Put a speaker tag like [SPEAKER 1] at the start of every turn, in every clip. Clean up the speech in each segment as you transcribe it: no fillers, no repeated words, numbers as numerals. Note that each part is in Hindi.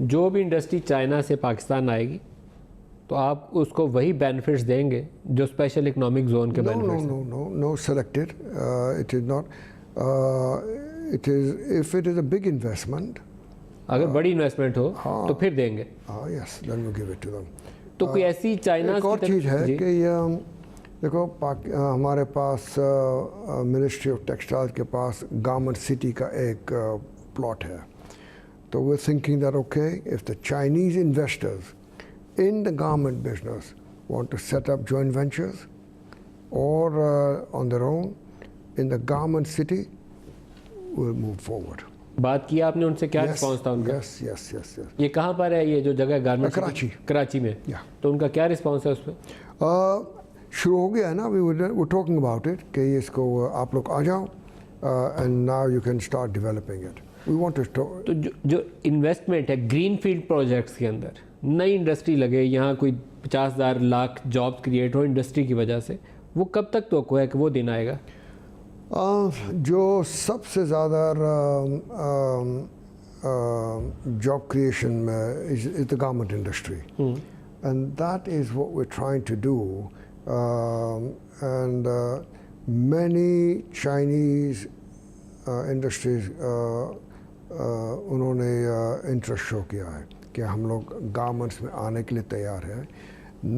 [SPEAKER 1] जो भी इंडस्ट्री चाइना से पाकिस्तान आएगी तो आप उसको वही बेनिफिट्स देंगे जो स्पेशल इकोनॉमिक जोन के बेनिफिट्स हैं?
[SPEAKER 2] No selected. It is not. It is if it is a big investment.
[SPEAKER 1] अगर बड़ी इन्वेस्टमेंट हो तो फिर देंगे।
[SPEAKER 2] Yes, then we give it to them.
[SPEAKER 1] तो कोई ऐसी चाइना
[SPEAKER 2] एक और चीज़ है कि देखो हमारे पास मिनिस्ट्री ऑफ टेक्सटाइल के पास गारमेंट सिटी का एक प्लॉट है, तो we're thinking that okay, if the Chinese investors in the garment business want to set up joint ventures or on their own in the garment city, we'll move forward.
[SPEAKER 1] बात किया आपने उनसे, क्या रिस्पांस था उनका?
[SPEAKER 2] Yes.
[SPEAKER 1] ये कहाँ पर है, ये जो जगह गारमेंट? कराची में। तो उनका क्या रिस्पांस है उस पर?
[SPEAKER 2] शुरू हो गया है ना, we're talking about it कि इसको आप लोग आ जाओ and now you can start developing it. We want to start.
[SPEAKER 1] तो जो इन्वेस्टमेंट है ग्रीन फील्ड प्रोजेक्ट्स के अंदर, नई इंडस्ट्री लगे, यहाँ कोई 50,000 लाख जॉब क्रिएट हो इंडस्ट्री की वजह से, वो कब तक तो है कि वो दिन आएगा?
[SPEAKER 2] जो सबसे ज़्यादा जॉब क्रिएशन में is the garment industry, and that is what we're trying to do, and many Chinese industries उन्होंने इंटरेस्ट शो किया है कि हम लोग गारमेंट्स में आने के लिए तैयार हैं.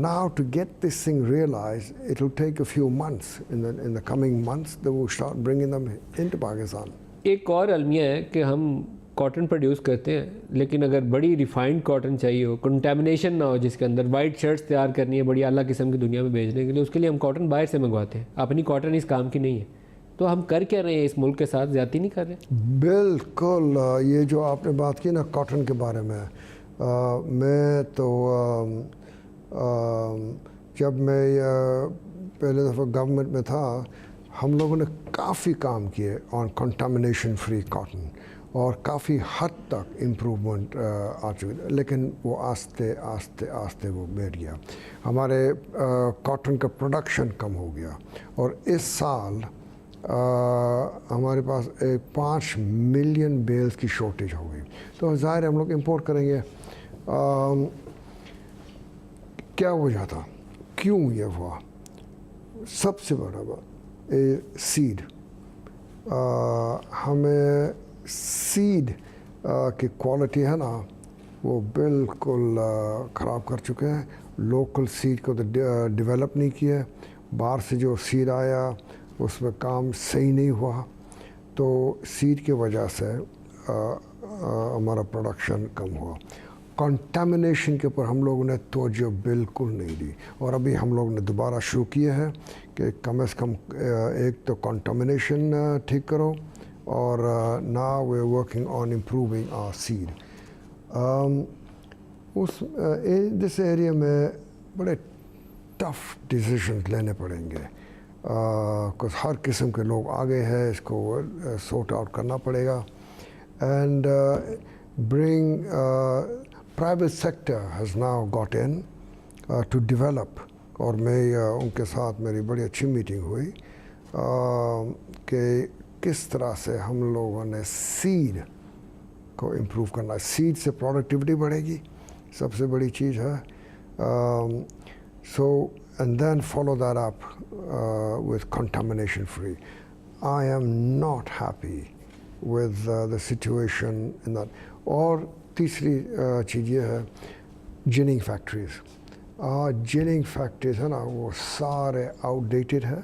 [SPEAKER 2] Now to get this thing realized, it will take a few months. In the coming months, they will start bringing them into Pakistan.
[SPEAKER 1] एक और अलमिया है कि हम कॉटन प्रोड्यूस करते हैं, लेकिन अगर बड़ी रिफाइंड कॉटन चाहिए हो, कंटेमिनेशन ना हो, जिसके अंदर वाइट शर्ट्स तैयार करनी है बड़ी आला किस्म की दुनिया में भेजने के लिए, उसके लिए हम कॉटन बाहर से मंगवाते हैं. अपनी कॉटन इस काम की नहीं है. तो हम कर क्या रहे हैं इस मुल्क के साथ? ज़्यादती नहीं कर रहे?
[SPEAKER 2] बिल्कुल. ये जो आपने बात की ना कॉटन के बारे में, मैं तो जब मैं पहले दफ़ा गवर्नमेंट में था, हम लोगों ने काफ़ी काम किए ऑन कंटामिनेशन फ्री कॉटन और काफ़ी हद तक इम्प्रूवमेंट आ चुकी, लेकिन वो आस्ते आस्ते आस्ते वो बैठ गया. हमारे कॉटन का प्रोडक्शन कम हो गया और इस साल हमारे पास 5 मिलियन बेल्स की शॉर्टेज हो गई. तो ज़ाहिर हम लोग इंपोर्ट करेंगे. क्या वजह था, क्यों ये हुआ? सबसे बड़ा बात सीड. हमें सीड की क्वालिटी है ना, वो बिल्कुल ख़राब कर चुके हैं. लोकल सीड को तो डेवलप नहीं किया. बाहर से जो सीड आया उसमें काम सही नहीं हुआ, तो सीड की वजह से हमारा प्रोडक्शन कम हुआ. कंटामिनेशन के ऊपर हम लोगों ने तवज्जो बिल्कुल नहीं दी, और अभी हम लोग ने दोबारा शुरू किया है कि कम से कम एक तो कंटामिनेशन ठीक करो, और now we are working on improving our seed. उस दिस एरिया में बड़े टफ डिसीजंस लेने पड़ेंगे, कुछ हर किस्म के लोग आ गए हैं, इसको सॉर्ट आउट करना पड़ेगा. And bring private sector has now got in to develop. और मैं उनके साथ मेरी बड़ी अच्छी मीटिंग हुई कि किस तरह से हम लोगों ने सीड को इम्प्रूव करना है. सीड से प्रोडक्टिविटी बढ़ेगी, सबसे बड़ी चीज़ है. सो and then follow that up with contamination free. I am not happy with the situation in that. और तीसरी चीज़ ये है जिनिंग फैक्ट्रीज़. जिनिंग फैक्ट्रीज है ना, वो सारे आउटडेटेड है.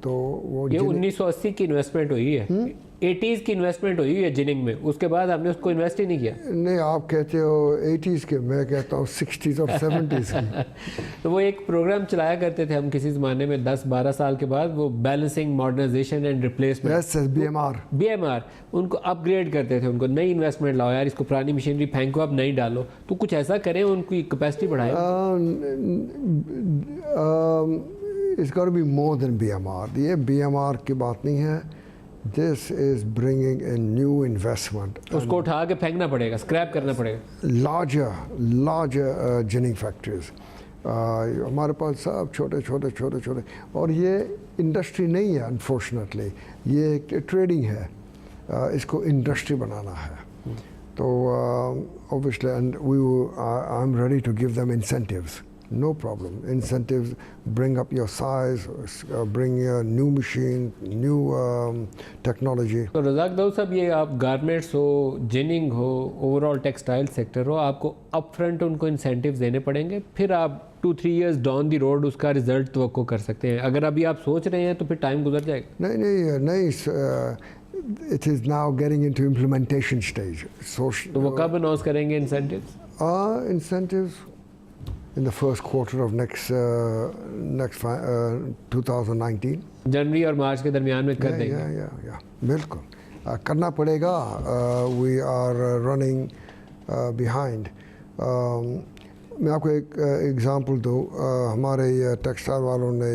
[SPEAKER 2] तो वो
[SPEAKER 1] ये 1980 की इन्वेस्टमेंट हुई है, 80s की इन्वेस्टमेंट हुई है जिनिंग में, उसके बाद हमने उसको इन्वेस्ट ही नहीं किया.
[SPEAKER 2] नहीं, आप कहते हो 80s के, मैं कहता हूँ 60s और 70s की.
[SPEAKER 1] तो वो एक प्रोग्राम चलाया करते थे हम किसी ज़माने में 10-12 साल के बाद, वो balancing modernisation and replacement, BMR. उनको अपग्रेड करते थे, उनको नई इन्वेस्टमेंट लाओ यार, इसको पुरानी मशीनरी फेंको, अब नहीं डालो. तो कुछ ऐसा करें, उनकी कैपेसिटी बढ़ाएं.
[SPEAKER 2] It's got to be more than BMR. ये BMR की बात नहीं है. This is bringing in new investment.
[SPEAKER 1] उसको उठा के फेंकना पड़ेगा, स्क्रैप करना पड़ेगा.
[SPEAKER 2] Larger ginning factories. हमारे पास सब छोटे, और ये इंडस्ट्री नहीं है अनफॉर्चुनेटली, ये एक ट्रेडिंग है. इसको इंडस्ट्री बनाना है. तो obviously and I'm ready to give them incentives. No problem. Incentives, bring up your size, bring a new machine, new technology.
[SPEAKER 1] तो रज़ाक दाऊद साहब, ये आप गारमेंट्स हो, जिनिंग हो, ओवरऑल टेक्सटाइल सेक्टर हो, आपको अप फ्रंट उनको इंसेंटिव्स देने पड़ेंगे, फिर आप 2-3 years डाउन दी रोड उसका रिजल्ट तवक्को कर सकते हैं। अगर अभी आप सोच रहे हैं तो फिर टाइम गुजर जाएगा।
[SPEAKER 2] नहीं, it is now getting into implementation stage.
[SPEAKER 1] तो वो कब अनाउंस करेंगे incentives?
[SPEAKER 2] Incentives in the first quarter of next 2019.
[SPEAKER 1] जनवरी और मार्च के दरमियान में कर देंगे।
[SPEAKER 2] या बिल्कुल करना पड़ेगा। We are running behind. मैं आपको एक एग्ज़ाम्पल दूँ। हमारे टेक्सटाइल वालों ने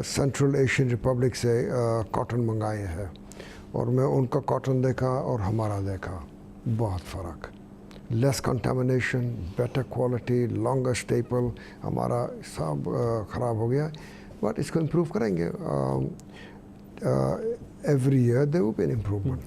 [SPEAKER 2] सेंट्रल एशियन रिपब्लिक से कॉटन मंगाए हैं और मैं उनका कॉटन देखा और हमारा देखा, बहुत फ़र्क। Less contamination, better quality, longer staple, हमारा सब ख़राब हो गया, बट इसको इम्प्रूव करेंगे। Every year there will be an improvement.